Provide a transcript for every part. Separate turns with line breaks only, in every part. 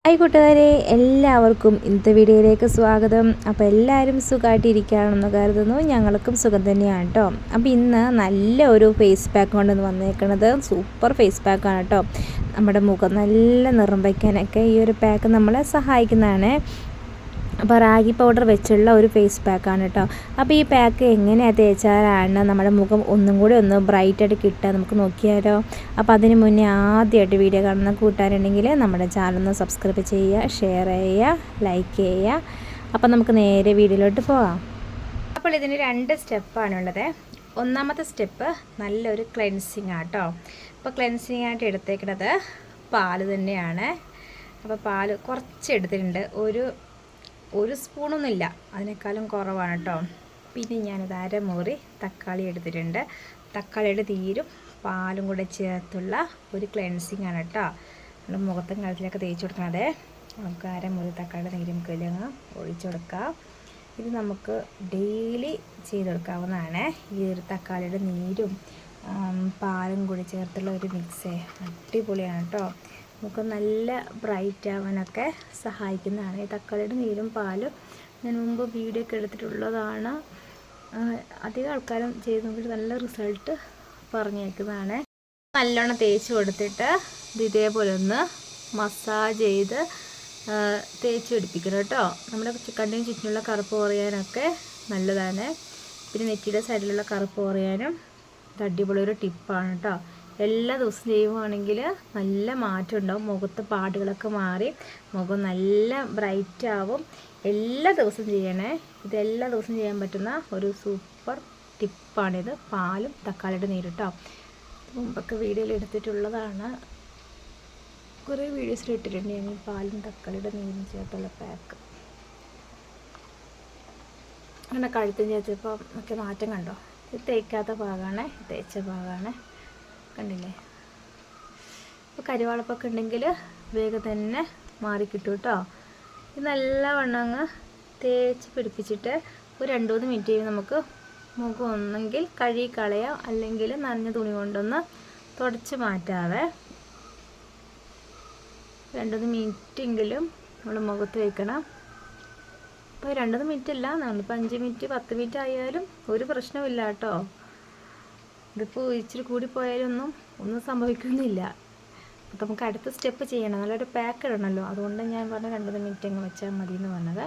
Hi കൂട്ടുകാരെ, എല്ലാവർക്കും ഇന്നത്തെ വീഡിയോയിലേക്ക് സ്വാഗതം. അപ്പോൾ എല്ലാവരും സുഖമായിട്ടിരിക്കുകയാണെന്ന് കരുതുന്നു. ഞങ്ങൾക്കും സുഖം തന്നെയാണ് കേട്ടോ. അപ്പോൾ ഇന്ന് നല്ല ഒരു ഫേസ് പാക്ക് കൊണ്ടുവന്ന് വന്നേക്കുന്നത് സൂപ്പർ ഫേസ് പാക്കാണ് കേട്ടോ. നമ്മുടെ മുഖം നല്ല നിറം വയ്ക്കാനൊക്കെ ഈ ഒരു പാക്ക് നമ്മളെ സഹായിക്കുന്നതാണ്. അപ്പോൾ റാഗി പൗഡർ വെച്ചുള്ള ഒരു ഫേസ് പാക്കാണ് കേട്ടോ. അപ്പോൾ ഈ പാക്ക് എങ്ങനെയാണ് തേച്ചാലാണ് നമ്മുടെ മുഖം ഒന്നും കൂടി ഒന്ന് ബ്രൈറ്റായിട്ട് കിട്ടുക, നമുക്ക് നോക്കിയാലോ. അപ്പോൾ അതിന് മുന്നേ ആദ്യമായിട്ട് വീഡിയോ കാണുന്ന കൂട്ടുകാരുണ്ടെങ്കിൽ നമ്മുടെ ചാനൽ ഒന്ന് സബ്സ്ക്രൈബ് ചെയ്യുക, ഷെയർ ചെയ്യുക, ലൈക്ക് ചെയ്യുക. അപ്പോൾ നമുക്ക് നേരെ വീഡിയോയിലോട്ട് പോകാം. അപ്പോൾ ഇതിന് 2 സ്റ്റെപ്പാണുള്ളത്. ഒന്നാമത്തെ സ്റ്റെപ്പ് നല്ലൊരു ക്ലെൻസിങ് ആട്ടോ. അപ്പോൾ ക്ലെൻസിങ് ആയിട്ട് എടുത്തേക്കുന്നത് പാല് തന്നെയാണ്. അപ്പോൾ പാല് കുറച്ച് എടുത്തിട്ടുണ്ട്, ഒരു സ്പൂണൊന്നുമില്ല, അതിനേക്കാളും കുറവാണ് കേട്ടോ. പിന്നെ ഞാനത് അരമുറി തക്കാളി എടുത്തിട്ടുണ്ട്. തക്കാളിയുടെ നീരും പാലും കൂടെ ചേർത്തുള്ള ഒരു ക്ലെൻസിങ് ആണ് കേട്ടോ. നമ്മുടെ മുഖത്തും കഴുത്തിലൊക്കെ തേച്ച് കൊടുക്കണത്. നമുക്ക് അരമുറി തക്കാളിയുടെ നീരും കയ്യിലങ്ങ് ഒഴിച്ചു കൊടുക്കാം. ഇത് നമുക്ക് ഡെയിലി ചെയ്തെടുക്കാവുന്നതാണ്. ഈ ഒരു തക്കാളിയുടെ നീരും പാലും കൂടി ചേർത്തുള്ള ഒരു മിക്സ് അടിപൊളിയാണ് കേട്ടോ. നമുക്ക് നല്ല ബ്രൈറ്റ് ആവാനൊക്കെ സഹായിക്കുന്നതാണ്. ഈ തക്കാളിയുടെ നീരും പാലും ഞാൻ മുമ്പ് വീഡിയോ ഒക്കെ എടുത്തിട്ടുള്ളതാണ്. അധികം ആൾക്കാരും ചെയ്ത് നോക്കിയിട്ട് നല്ല റിസൾട്ട് പറഞ്ഞേക്കുന്നതാണ്. നല്ലോണം തേച്ച് കൊടുത്തിട്ട് ഇത് ഇതേപോലെ ഒന്ന് മസാജ് ചെയ്ത് തേച്ച് പിടിപ്പിക്കണം കേട്ടോ. നമ്മുടെ കണ്ണിന് ചുറ്റിനുള്ള കറുപ്പ് കുറയാനൊക്കെ നല്ലതാണ്. പിന്നെ നെറ്റിയുടെ സൈഡിലുള്ള കറുപ്പ് കുറയാനും ഇത് അടിപൊളി ഒരു ടിപ്പാണ് കേട്ടോ. എല്ലാ ദിവസവും ചെയ്യുവാണെങ്കിൽ നല്ല മാറ്റം ഉണ്ടാവും. മുഖത്ത് പാടുകളൊക്കെ മാറി മുഖം നല്ല ബ്രൈറ്റ് ആവും. എല്ലാ ദിവസവും ചെയ്യണേ. ഇതെല്ലാ ദിവസവും ചെയ്യാൻ പറ്റുന്ന ഒരു സൂപ്പർ ടിപ്പാണിത്. പാലും തക്കാളിയുടെ നീരും കേട്ടോ. മുമ്പൊക്കെ വീഡിയോയിൽ എടുത്തിട്ടുള്ളതാണ്. കുറേ വീഡിയോസിൽ ഇട്ടിട്ടുണ്ട് ഞാൻ ഈ പാലും തക്കാളിയുടെ നീരും ചേർത്തുള്ള പാക്ക്. അങ്ങനെ കഴുത്തും ചേർത്തപ്പോൾ ഒക്കെ മാറ്റം കണ്ടോ. ഇത് തേക്കാത്ത ഭാഗമാണ്, തേച്ച ഭാഗമാണ്, കണ്ടില്ലേ. അപ്പോൾ കരിവാളപ്പൊക്കെ ഉണ്ടെങ്കിൽ വേഗം തന്നെ മാറിക്കിട്ടും കേട്ടോ. ഇത് നല്ലവണ്ണം അങ്ങ് തേച്ച് പിടിപ്പിച്ചിട്ട് ഒരു 2-3 മിനിറ്റ് കഴിയുമ്പോൾ നമുക്ക് മുഖം ഒന്നെങ്കിൽ കഴുകി കളയാം, അല്ലെങ്കിൽ നനഞ്ഞ തുണി കൊണ്ടൊന്ന് തുടച്ച് മാറ്റാവേ. 2-3 മിനിറ്റെങ്കിലും നമ്മൾ മുഖത്ത് വയ്ക്കണം. അപ്പോൾ 2-3 മിനിറ്റ് അല്ല, നമ്മളിപ്പോൾ 5 മിനിറ്റ് 10 മിനിറ്റ് ആയാലും ഒരു പ്രശ്നമില്ല കേട്ടോ. ഇതിപ്പോൾ ഇച്ചിരി കൂടിപ്പോയാലൊന്നും സംഭവിക്കുന്നില്ല. അപ്പോൾ നമുക്ക് അടുത്ത സ്റ്റെപ്പ് ചെയ്യണം, നല്ലൊരു പാക്ക് ഇടണമല്ലോ. അതുകൊണ്ട് ഞാൻ പറഞ്ഞ 2-3 മിനിറ്റ് അങ്ങ് വെച്ചാൽ മതി എന്ന് പറഞ്ഞത്.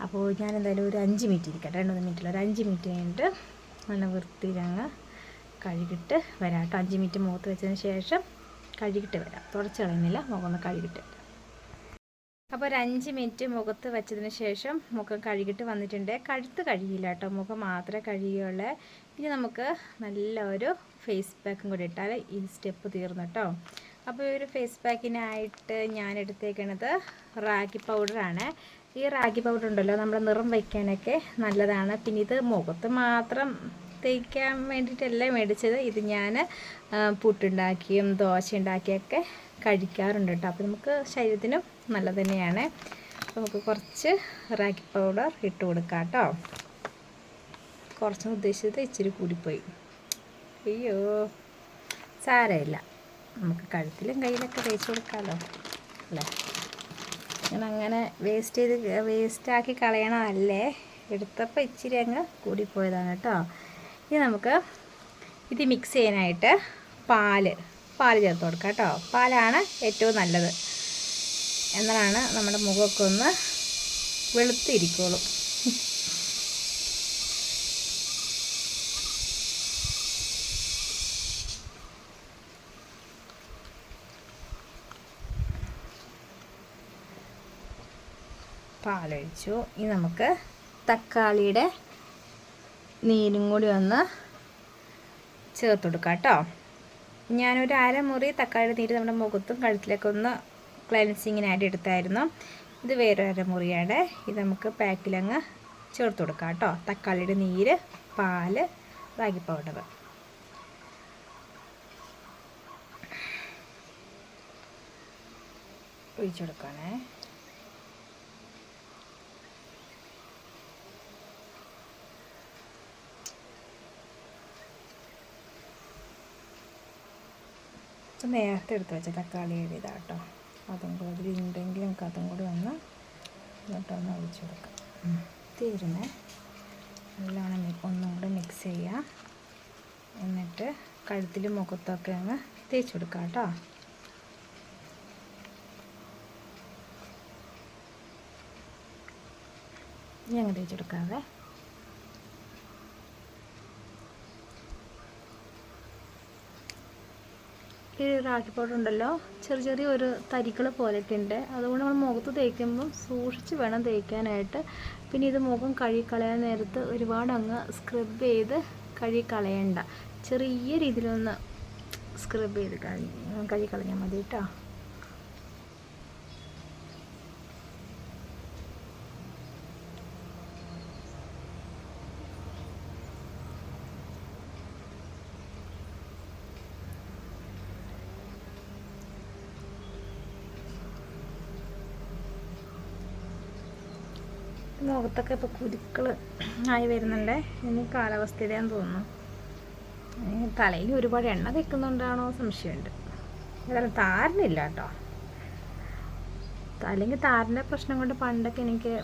അപ്പോൾ ഞാൻ എന്തായാലും ഒരു 5 മിനിറ്റ് ഇരിക്കട്ടെ, 2-3 മിനിറ്റിൽ ഒരു 5 മിനിറ്റ് കഴിഞ്ഞിട്ട് നല്ല വൃത്തിയിലങ്ങ് കഴുകിയിട്ട് വരാം കേട്ടോ. 5 മിനിറ്റ് മുഖത്ത് വെച്ചതിന് ശേഷം കഴുകിയിട്ട് വരാം. തുടച്ച് കളയുന്നില്ല, മുഖം ഒന്ന് കഴുകിയിട്ട് വരാം. അപ്പോൾ ഒരു 5 മിനിറ്റ് മുഖത്ത് വെച്ചതിന് ശേഷം മുഖം കഴുകിയിട്ട് വന്നിട്ടുണ്ട്. കഴുത്ത് കഴുകിയില്ല കേട്ടോ, മുഖം മാത്രമേ കഴുകിയുള്ളൂ. ഇനി നമുക്ക് നല്ലൊരു ഫേസ് പാക്കും കൂടി ഇട്ടാൽ ഈ സ്റ്റെപ്പ് തീർന്നു കേട്ടോ. അപ്പോൾ ഈ ഒരു ഫേസ് പാക്കിനായിട്ട് ഞാൻ എടുത്തേക്കുന്നത് റാഗി പൗഡറാണ്. ഈ റാഗി പൗഡർ ഉണ്ടല്ലോ, നമ്മുടെ നിറം വയ്ക്കാനൊക്കെ നല്ലതാണ്. പിന്നെ ഇത് മുഖത്ത് മാത്രം തേക്കാൻ വേണ്ടിയിട്ടല്ല മേടിച്ചത്. ഇത് ഞാൻ പുട്ടുണ്ടാക്കിയും ദോശ ഉണ്ടാക്കിയൊക്കെ കഴിക്കാറുണ്ട് കേട്ടോ. അപ്പോൾ നമുക്ക് ശരീരത്തിനും നല്ലത് തന്നെയാണ്. നമുക്ക് കുറച്ച് റാഗി പൗഡർ ഇട്ട് കൊടുക്കാം കേട്ടോ. കുറച്ചെന്ന് ഉദ്ദേശിച്ചത് ഇച്ചിരി കൂടിപ്പോയി, അയ്യോ സാരമില്ല. നമുക്ക് കയ്യിലൊക്കെ തേച്ച് കൊടുക്കാമല്ലോ അല്ലേ. ഞാൻ അങ്ങനെ വേസ്റ്റാക്കി കളയണമല്ലേ, എടുത്തപ്പോൾ ഇച്ചിരി അങ്ങ് കൂടിപ്പോയതാണ് കേട്ടോ. ഇനി നമുക്ക് ഇത് മിക്സ് ചെയ്യാനായിട്ട് പാല് ചേർത്ത് കൊടുക്കാം കേട്ടോ. പാലാണ് ഏറ്റവും നല്ലത്, എന്നാലാണ് നമ്മുടെ മുഖമൊക്കെ ഒന്ന് വെളുത്തിരിക്കുള്ളൂ. പാലൊഴിച്ചു. ഇനി നമുക്ക് തക്കാളിയുടെ നീരും കൂടി ഒന്ന് ചേർത്ത് കൊടുക്കാം കേട്ടോ. ഞാനൊരു അരമുറി തക്കാളിയുടെ നീര് നമ്മുടെ മുഖത്തും കഴുത്തിലൊക്കെ ഒന്ന് ക്ലെൻസിങ്ങിനായിട്ട് എടുത്തായിരുന്നു. ഇത് വേറെ അരമുറിയാണ്. ഇത് നമുക്ക് പാക്കിലങ്ങ് ചേർത്ത് കൊടുക്കാം കേട്ടോ. തക്കാളിയുടെ നീര്, പാല്, റാഗി പൗഡർ ഒഴിച്ചു കൊടുക്കണേ. നേരത്തെ എടുത്ത് വെച്ച തക്കാളിയുടെ ഇതാട്ടോ. അതും കൂടി അതിലുണ്ടെങ്കിൽ നമുക്ക് അതും കൂടി ഒന്ന് എന്നിട്ടൊന്ന് ഒഴിച്ചു കൊടുക്കാം. തീരുന്നേ. നല്ലോണം ഒന്നും കൂടെ മിക്സ് ചെയ്യുക. എന്നിട്ട് കഴുത്തിലും മുഖത്തൊക്കെ അങ്ങ് തേച്ച് കൊടുക്കാം കേട്ടോ. ഇനി അങ്ങ് തേച്ച് കൊടുക്കാവേ. ഈ റാഗി പൗഡർ ഉണ്ടല്ലോ, ചെറിയ ഒരു തരികൾ പോലെയൊക്കെ ഉണ്ട്. അതുകൊണ്ട് നമ്മൾ മുഖത്ത് തേക്കുമ്പം സൂക്ഷിച്ച് വേണം തേക്കാനായിട്ട്. പിന്നെ ഇത് മുഖം കഴുകിക്കളയാൻ നേരത്ത് ഒരുപാട് അങ്ങ് സ്ക്രബ് ചെയ്ത് കഴുകിക്കളയണ്ട. ചെറിയ രീതിയിലൊന്ന് സ്ക്രബ് ചെയ്ത് കഴുകിക്കളഞ്ഞാൽ മതി കേട്ടോ. മുഖത്തൊക്കെ ഇപ്പോൾ കുരുക്കൾ ആയി വരുന്നുണ്ട്. ഇനി കാലാവസ്ഥയുടെയാന്ന് തോന്നുന്നു. തലയിൽ ഒരുപാട് എണ്ണ തേക്കുന്നുണ്ടാണോ സംശയമുണ്ട്. ഏതായാലും താരനില്ല കേട്ടോ. അല്ലെങ്കിൽ താരൻ്റെ പ്രശ്നം കൊണ്ട് പണ്ടൊക്കെ എനിക്ക്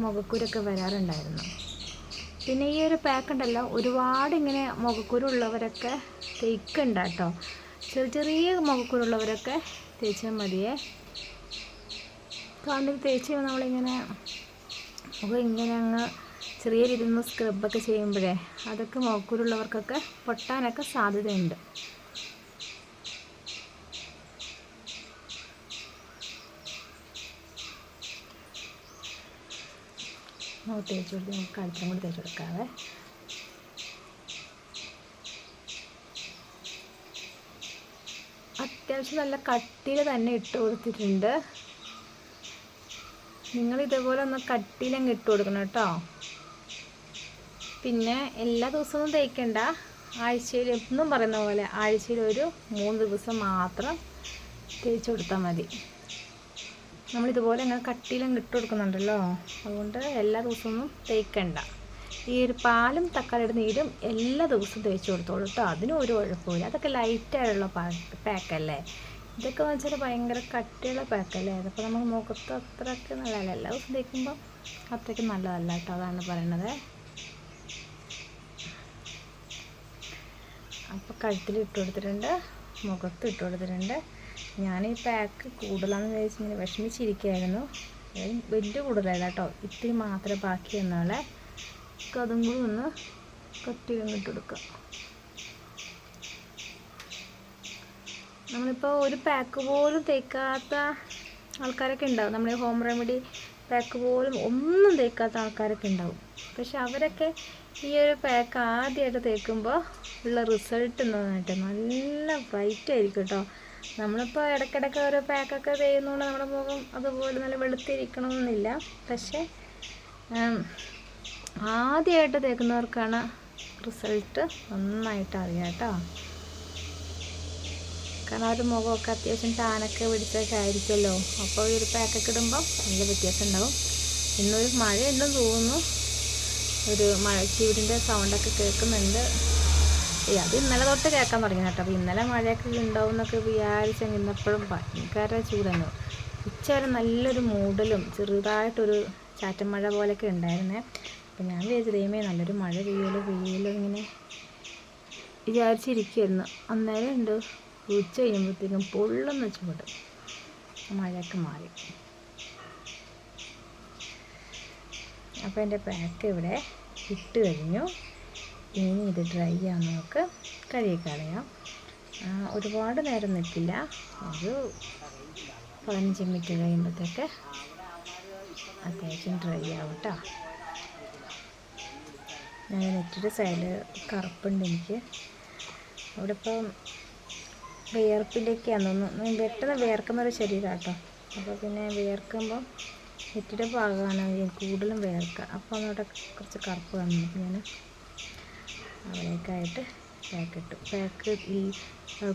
മുഖക്കുരൊക്കെ വരാറുണ്ടായിരുന്നു. പിന്നെ ഈ ഒരു പാക്ക് ഉണ്ടല്ലോ, ഒരുപാട് ഇങ്ങനെ മുഖക്കുരു ഉള്ളവരൊക്കെ തേക്കണ്ട കേട്ടോ. ചെറിയ മുഖക്കുരുള്ളവരൊക്കെ തേച്ചാൽ മതിയേ. കാരണം തേച്ച് നമ്മളിങ്ങനെ മുഖം ഇങ്ങനെ അങ്ങ് ചെറിയ രീതിയിൽ നിന്ന് സ്ക്രബൊക്കെ ചെയ്യുമ്പോഴേ അതൊക്കെ മുഖക്കുരുള്ളവർക്കൊക്കെ പൊട്ടാനൊക്കെ സാധ്യതയുണ്ട്. തേച്ച് കൊടുത്ത് നമുക്ക് കഴുത്തിലും കൂടി തേച്ച് കൊടുക്കാവേ. അത്യാവശ്യം നല്ല കട്ടിയിൽ തന്നെ ഇട്ട് കൊടുത്തിട്ടുണ്ട്. നിങ്ങൾ ഇതേപോലെ ഒന്ന് കട്ടിയിലങ്ങ് ഇട്ട് കൊടുക്കണം കേട്ടോ. പിന്നെ എല്ലാ ദിവസവും തേക്കണ്ട. ആഴ്ചയിൽ എന്നും പറയുന്ന പോലെ ആഴ്ചയിൽ ഒരു 3 ദിവസം മാത്രം തേച്ച് കൊടുത്താൽ മതി. നമ്മളിതുപോലെ അങ്ങനെ കട്ടിയിലങ്ങ് ഇട്ട് കൊടുക്കുന്നുണ്ടല്ലോ, അതുകൊണ്ട് എല്ലാ ദിവസവും തേക്കണ്ട. ഈ ഒരു പാലും തക്കാളിയുടെ നീരും എല്ലാ ദിവസവും തേച്ച് കൊടുത്തോളൂ കേട്ടോ. അതിനും ഒരു കുഴപ്പമില്ല. അതൊക്കെ ലൈറ്റായിട്ടുള്ള പാക്കല്ലേ. ഇതൊക്കെ എന്ന് വെച്ചാൽ ഭയങ്കര കട്ടിയുള്ള പാക്കല്ലേ. അതിപ്പോൾ നമുക്ക് മുഖത്ത് അത്രയ്ക്ക് നല്ലതല്ല. എല്ലാ ദിവസവും തേക്കുമ്പോൾ അത്രയ്ക്ക് നല്ലതല്ല കേട്ടോ. അതാണ് പറയണത്. അപ്പോൾ കഴുത്തിൽ ഇട്ട് കൊടുത്തിട്ടുണ്ട്, മുഖത്ത് ഇട്ട് കൊടുത്തിട്ടുണ്ട്. ഞാൻ ഈ പാക്ക് കൂടുതലാണെന്ന് വിചാരിച്ച് ഇങ്ങനെ വിഷമിച്ചിരിക്കുകയായിരുന്നു. വലിയ കൂടുതലല്ല കേട്ടോ, ഇത്തിരി മാത്രമേ ബാക്കി വന്നാളെ. അതും കൂടി ഒന്ന് കട്ടിയിലങ്ങ് ഇട്ട് കൊടുക്കുക. നമ്മളിപ്പോൾ ഒരു പാക്ക് പോലും തേക്കാത്ത ആൾക്കാരൊക്കെ ഉണ്ടാവും. നമ്മൾ ഹോം റെമഡി പാക്ക് പോലും ഒന്നും തേക്കാത്ത ആൾക്കാരൊക്കെ ഉണ്ടാവും. പക്ഷെ അവരൊക്കെ ഈ ഒരു പാക്ക് ആദ്യമായിട്ട് തേക്കുമ്പോൾ ഉള്ള റിസൾട്ട് എന്താണെന്നിട്ട് നല്ല ബ്രൈറ്റ് ആയിരിക്കും കേട്ടോ. നമ്മളിപ്പോൾ ഇടയ്ക്കിടയ്ക്ക് ഓരോ പാക്കൊക്കെ ചെയ്യുന്നതുകൊണ്ട് നമ്മുടെ മുഖം അതുപോലെ നല്ല വെളുത്തിരിക്കണമെന്നില്ല. പക്ഷേ ആദ്യമായിട്ട് തേക്കുന്നവർക്കാണ് റിസൾട്ട് നന്നായിട്ട് അറിയാം കേട്ടോ. കാരണം ആ ഒരു മുഖമൊക്കെ അത്യാവശ്യം ടാനൊക്കെ പിടിച്ചൊക്കെ ആയിരിക്കുമല്ലോ. അപ്പോൾ ഈ ഒരു പാക്കൊക്കെ ഇടുമ്പോൾ നല്ല വ്യത്യാസം ഉണ്ടാവും. ഇന്നൊരു മഴയുണ്ടെന്ന് തോന്നുന്നു. ഒരു ചീവിടിൻ്റെ സൗണ്ടൊക്കെ കേൾക്കുന്നുണ്ട്. അത് ഇന്നലെ തൊട്ട് കേൾക്കാൻ തുടങ്ങി കേട്ടോ. അപ്പോൾ ഇന്നലെ മഴയൊക്കെ ഉണ്ടാവും എന്നൊക്കെ വിചാരിച്ചെങ്കിൽ ഇന്നപ്പോഴും ഭയങ്കര ചൂടായിരുന്നു. ഉച്ച വരെ നല്ലൊരു മൂടലും ചെറുതായിട്ടൊരു ചാറ്റൻ മഴ പോലെയൊക്കെ ഉണ്ടായിരുന്നേ. അപ്പോൾ ഞാൻ വിചാരിച്ചു ദൈവമേ നല്ലൊരു മഴ പെയ്യലോ ഇങ്ങനെ വിചാരിച്ചിരിക്കുമായിരുന്നു. അന്നേരം ഉണ്ട് ഉച്ച കഴിയുമ്പോഴത്തേക്കും പൊള്ളുന്ന ചൂട്. മഴയൊക്കെ മാറി. അപ്പോൾ എൻ്റെ പാക്ക് ഇവിടെ ഇട്ട് കഴിഞ്ഞു. ഇനി ഇത് ഡ്രൈ ചെയ്യാൻ നമുക്ക് കഴുകിക്കളയാം. ഒരുപാട് നേരം നിൽക്കില്ല, ഒരു 15 മിനിറ്റ് കഴിയുമ്പോഴത്തേക്ക് അത്യാവശ്യം ഡ്രൈ ആവും കേട്ടോ. ഞാൻ നെറ്റിയുടെ സൈഡിൽ കറുപ്പുണ്ട് എനിക്ക്. അവിടെ ഇപ്പം വിയർപ്പിൻ്റെയൊക്കെയാണെന്ന് പെട്ടെന്ന് വിയർക്കുന്നൊരു ശരീരമാണ് കേട്ടോ. അപ്പോൾ പിന്നെ വിയർക്കുമ്പോൾ നെറ്റിയുടെ ഭാഗമാണ് കൂടുതലും വിയർക്കുക. അപ്പോൾ അങ്ങോട്ട് കുറച്ച് കറുപ്പ് കാണുന്നു. അപ്പോൾ ഞാൻ അവിടേക്കായിട്ട് പാക്ക് ഇട്ടു. പാക്ക് ഈ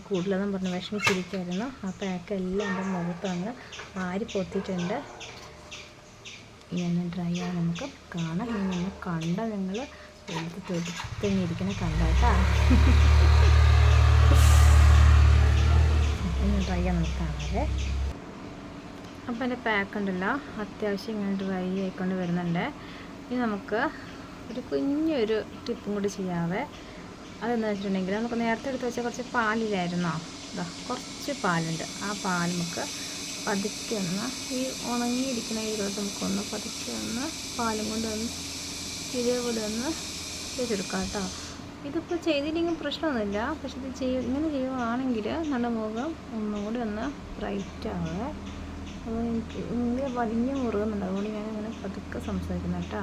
കൂടുതലെന്നും പറഞ്ഞ് വിഷമിച്ചിരിക്കുമായിരുന്നു. ആ പാക്ക് എല്ലാം എൻ്റെ മുഖത്തങ്ങ് വാരി പൊത്തിയിട്ടുണ്ട്. ഇനി ഡ്രൈ ആയി നമുക്ക് കാണാം. ഇനി നമ്മൾ കണ്ട നിങ്ങൾ വെളുത്ത് തെളിഞ്ഞിരിക്കണ കണ്ടാട്ടാ. ഇനി ഡ്രൈ ആയി നമുക്ക് കാണാതെ അപ്പോൾ എൻ്റെ പാക്ക് ഉണ്ടല്ലോ അത്യാവശ്യം ഇങ്ങനെ ഡ്രൈ ആയിക്കൊണ്ട് വരുന്നുണ്ട്. ഇനി നമുക്ക് ഒരു കുഞ്ഞൊരു ടിപ്പും കൂടി ചെയ്യാവേ. അതെന്താ വെച്ചിട്ടുണ്ടെങ്കിൽ നമുക്ക് നേരത്തെ എടുത്ത് വെച്ചാൽ കുറച്ച് പാലില്ലായിരുന്നോ, ഇതാ കുറച്ച് പാലുണ്ട്. ആ പാൽ നമുക്ക് പതുക്കെ ഒന്ന് ഈ ഉണങ്ങിയിരിക്കുന്ന ഇതിലോട്ട് നമുക്കൊന്ന് പതുക്കെ ഒന്ന് പാലും കൊണ്ട് ഒന്ന് ഇതേപോലെ ഒന്ന് ചെയ്തെടുക്കാം കേട്ടോ. ഇതിപ്പോൾ ചെയ്തില്ലെങ്കിൽ പ്രശ്നമൊന്നുമില്ല, പക്ഷെ ഇത് ഇങ്ങനെ ചെയ്യുകയാണെങ്കിൽ നമ്മുടെ മുഖം ഒന്നും കൂടി ഒന്ന് ബ്രൈറ്റ് ആവുക. അപ്പോൾ എനിക്ക് ഇങ്ങനെ വലിഞ്ഞ് മുറുകുന്നുണ്ട്, അതുകൊണ്ട് ഞാനങ്ങനെ പതുക്കെ സംസാരിക്കുന്നു കേട്ടോ.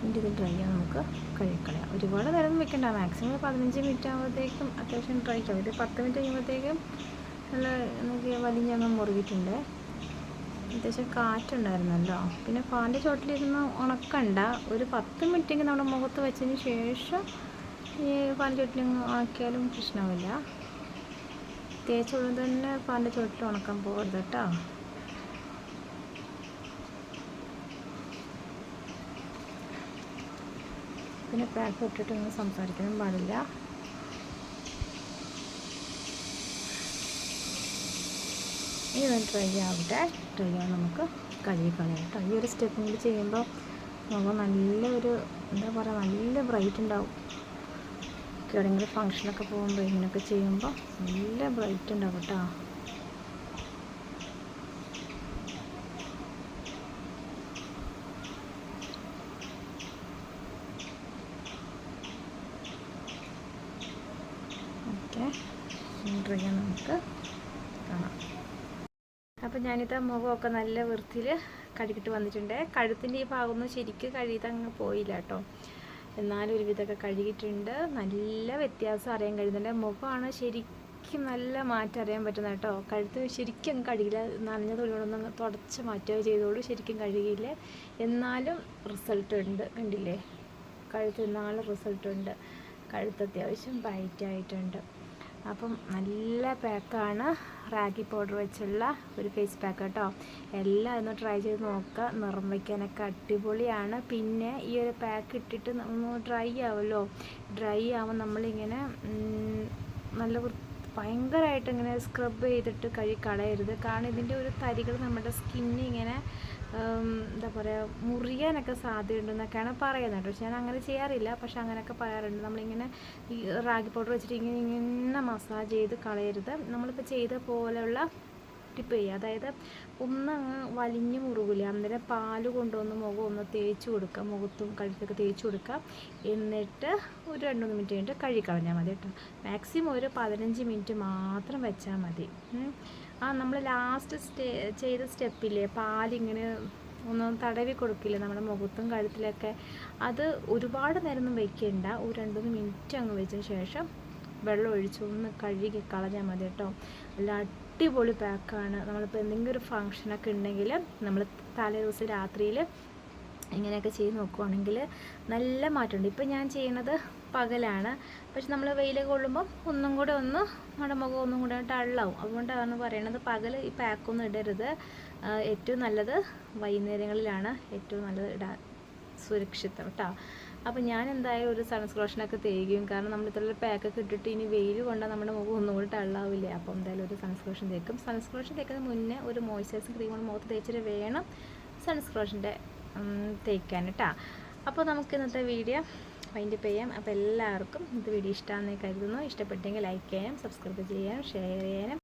ഇത് ഡ്രൈ ആകാൻ നമുക്ക് കഴുകിക്കളയാം. ഒരുപാട് നേരം വെക്കണ്ട, മാക്സിമം 15 മിനിറ്റ് ആകുമ്പോഴത്തേക്കും അത്യാവശ്യം ഡ്രൈ ആവും. ഇത് 10 മിനിറ്റ് കഴിയുമ്പോഴത്തേക്കും നല്ല നമുക്ക് വലിഞ്ഞങ്ങ് മുറുകിയിട്ടുണ്ട്. അത്യാവശ്യം കാറ്റുണ്ടായിരുന്നല്ലോ. പിന്നെ ഫാൻ്റെ ചോട്ടിലിരുന്ന് ഉണക്കണ്ട, ഒരു 10 മിനിറ്റെങ്കിൽ നമ്മുടെ മുഖത്ത് വെച്ചതിന് ശേഷം ഈ ഫാൻ്റെ ചോട്ടിലിരുന്ന് ഉണക്കിയാലും പ്രശ്നമില്ല. തേച്ചുള്ളത് തന്നെ ഫാൻ്റെ ചോട്ടിൽ ഉണക്കാൻ പോകരുത് കേട്ടോ. പിന്നെ പാക്ക് ഇട്ടിട്ട് ഒന്നും സംസാരിക്കാനും പാടില്ല. ഇതൊന്ന് ട്രൈ ആവട്ടെ. ട്രൈ ആവാൻ നമുക്ക് കഴുകിക്കളയാം കേട്ടോ. ഈ ഒരു സ്റ്റെപ്പും കൂടി ചെയ്യുമ്പോൾ മുഖം നല്ലൊരു എന്താ പറയുക, നല്ല ബ്രൈറ്റ് ഉണ്ടാവും. എവിടെയെങ്കിലും ഫങ്ഷനൊക്കെ പോകുമ്പോൾ ഇങ്ങനെയൊക്കെ ചെയ്യുമ്പോൾ നല്ല ബ്രൈറ്റ് ഉണ്ടാവും കേട്ടോ. ഓക്കെ, ട്രൈ ചെയ്യാൻ നമുക്ക് കാണാം. അപ്പോൾ ഞാനിത് മുഖമൊക്കെ നല്ല വൃത്തിയിൽ കഴുകിയിട്ട് വന്നിട്ടുണ്ട്. കഴുത്തിൻ്റെ ഈ ഭാഗമൊന്നും ശരിക്കും കഴുകിയിട്ട് അങ്ങ് പോയില്ല കേട്ടോ, എന്നാലും ഒരുവിധമൊക്കെ കഴുകിയിട്ടുണ്ട്. നല്ല വ്യത്യാസം അറിയാൻ കഴിയുന്നുണ്ട്. മുഖമാണ് ശരിക്കും നല്ല മാറ്റം അറിയാൻ പറ്റുന്നത് കേട്ടോ. കഴുത്ത് ശരിക്കും കഴുകില്ല, നനഞ്ഞ തുണിയോടൊന്നും തുടച്ച് മാറ്റുകയോ ചെയ്തോളൂ, ശരിക്കും കഴുകിയില്ല. എന്നാലും റിസൾട്ട് ഉണ്ട്, കണ്ടില്ലേ? കഴുത്ത് എന്നാലും റിസൾട്ട് ഉണ്ട്. കഴുത്ത് അത്യാവശ്യം ബ്രൈറ്റ് ആയിട്ടുണ്ട്. അപ്പം നല്ല പാക്കാണ്, റാഗി പൗഡർ വെച്ചുള്ള ഒരു ഫേസ് പാക്ക് കേട്ടോ. എല്ലാം ഒന്ന് ട്രൈ ചെയ്ത് നോക്കുക. നിറം വയ്ക്കാനൊക്കെ അടിപൊളിയാണ്. പിന്നെ ഈ ഒരു പാക്ക് ഇട്ടിട്ട് ഒന്ന് ഡ്രൈ ആവുമല്ലോ, ഡ്രൈ ആവുമ്പോൾ നമ്മളിങ്ങനെ നല്ല ഭയങ്കരമായിട്ട് ഇങ്ങനെ സ്ക്രബ് ചെയ്തിട്ട് കളയരുത്. കാരണം ഇതിൻ്റെ ഒരു തരികൾ നമ്മുടെ സ്കിന്നിൽ ഇങ്ങനെ എന്താ പറയുക, മുറിയാനൊക്കെ സാധ്യതയുണ്ടെന്നൊക്കെയാണ് പറയുന്നത്. പക്ഷെ ഞാൻ അങ്ങനെ ചെയ്യാറില്ല, പക്ഷെ അങ്ങനെയൊക്കെ പറയാറുണ്ട്. നമ്മളിങ്ങനെ ഈ റാഗി പൗഡർ വെച്ചിട്ട് ഇങ്ങനെ മസാജ് ചെയ്ത് കളയരുത്. നമ്മളിപ്പോൾ ചെയ്ത പോലെയുള്ള ടിപ്പ് ചെയ്യുക. അതായത് ഒന്ന് വലിഞ്ഞ് മുറുകില്ല, അന്നേരം പാല് കൊണ്ടുവന്ന് മുഖം ഒന്ന് തേച്ച് കൊടുക്കുക, മുഖത്തും കഴുത്തൊക്കെ തേച്ച് കൊടുക്കുക. എന്നിട്ട് ഒരു 2-3 മിനിറ്റ് കഴിഞ്ഞിട്ട് കഴുകിക്കളഞ്ഞാൽ മതി കേട്ടോ. മാക്സിമം ഒരു 15 മിനിറ്റ് മാത്രം വെച്ചാൽ മതി. നമ്മൾ ലാസ്റ്റ് ചെയ്ത സ്റ്റെപ്പില്ലേ, പാലിങ്ങനെ ഒന്ന് തടവി കൊടുക്കില്ലേ നമ്മുടെ മുഖത്തും കഴുത്തിലൊക്കെ, അത് ഒരുപാട് നേരമൊന്നും വെക്കേണ്ട. ഒരു 2-3 മിനിറ്റ് അങ്ങ് വെച്ചതിന് ശേഷം വെള്ളം ഒഴിച്ച് ഒന്ന് കഴുകി കളഞ്ഞാൽ മതി കേട്ടോ. നല്ല അടിപൊളി പാക്കാണ്. നമ്മളിപ്പോൾ എന്തെങ്കിലും ഒരു ഫങ്ഷനൊക്കെ ഉണ്ടെങ്കിൽ നമ്മൾ തലേ ദിവസം രാത്രിയിൽ ഇങ്ങനെയൊക്കെ ചെയ്ത് നോക്കുവാണെങ്കിൽ നല്ല മാറ്റമുണ്ട്. ഇപ്പം ഞാൻ ചെയ്യുന്നത് പകലാണ്, പക്ഷെ നമ്മൾ വെയിലൊക്കെ കൊള്ളുമ്പം ഒന്നും കൂടെ ഒന്ന് നമ്മുടെ മുഖം ഒന്നും കൂടെ ടള്ളാവും. അതുകൊണ്ടാണ് പറയണത് പകൽ ഈ പാക്കൊന്നും ഇടരുത്. ഏറ്റവും നല്ലത് വൈകുന്നേരങ്ങളിലാണ് ഏറ്റവും നല്ലത് ഇടാൻ, സുരക്ഷിതം കേട്ടോ. അപ്പോൾ ഞാൻ എന്തായാലും ഒരു സൺസ്ക്രീനൊക്കെ തേക്കും, കാരണം നമ്മൾ ഇത്ര പാക്കൊക്കെ ഇട്ടിട്ട് ഇനി വെയിൽ കൊണ്ടാൽ നമ്മുടെ മുഖം ഒന്നും കൂടി ടള്ളാവില്ലേ. അപ്പോൾ എന്തായാലും ഒരു സൺസ്ക്രീൻ തേക്കും. സൺസ്ക്രീൻ തേക്കുന്നതിന് മുന്നേ ഒരു മോയ്സ്ചറൈസിങ് ക്രീം കൊണ്ട് മുഖത്ത് തേച്ചിട്ട് വേണം സൺസ്ക്രീനിൻ്റെ തേക്കാൻ കേട്ടോ. അപ്പോൾ നമുക്ക് ഇന്നത്തെ വീഡിയോ വൈൻഡപ്പ് ചെയ്യാം. അപ്പോൾ എല്ലാവർക്കും ഇന്നത്തെ വീഡിയോ ഇഷ്ടമാണെന്ന് കരുതുന്നു. ഇഷ്ടപ്പെട്ടെങ്കിൽ ലൈക്ക് ചെയ്യാനും സബ്സ്ക്രൈബ് ചെയ്യാനും ഷെയർ ചെയ്യാനും